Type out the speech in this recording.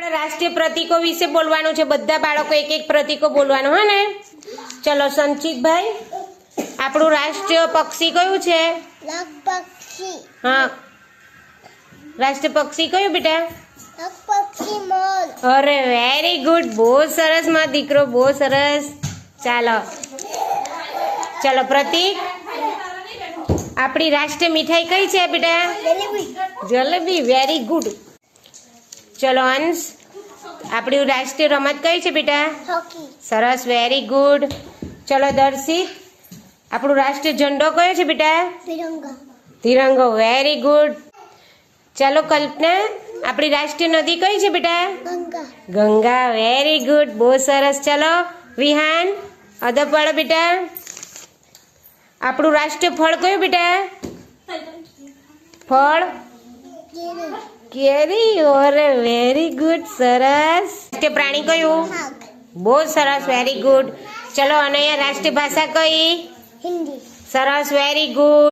રાષ્ટ્રીય પ્રતીકો વિશે બોલવાનું છે। બધા બાળકો એક એક પ્રતીકો બોલવાનું હે ને। ચલો સંચિતભાઈ, આપણું રાષ્ટ્રીય પક્ષી કયું છે? પક્ષી। હા, રાષ્ટ્રીય પક્ષી કયું બેટા? પક્ષી મોર। અરે વેરી ગુડ, બહુ સરસ માં દીકરો, બહુ સરસ। ચાલો ચલો પ્રતીક, આપણી રાષ્ટ્રીય મીઠાઈ કઈ છે બેટા? જલેબી। Very good. ચલો અંશ, આપણી રાષ્ટ્રીય રમત કઈ છે બેટા? હોકી। સરસ, વેરી ગુડ। ચલો દર્શિત, આપણું રાષ્ટ્રીય ઝંડો કયો છે બેટા? તિરંગા। તિરંગો। Very good. ચલો કલ્પના, આપણી રાષ્ટ્રીય નદી કઈ છે બેટા? ગંગા। ગંગા। વેરી ગુડ, બહુ સરસ। ચલો વિહાન, અદબ વાળો બેટા, આપણું રાષ્ટ્રીય ફળ કયું બેટા? ફળ કેરી। ઓરે વેરી ગુડ, સરસ। રાષ્ટ્રીય પ્રાણી કયું? વાઘ। બહુ સરસ, વેરી ગુડ। ચલો અનયા, રાષ્ટ્રીય ભાષા કઈ? હિન્દી। સરસ, વેરી ગુડ।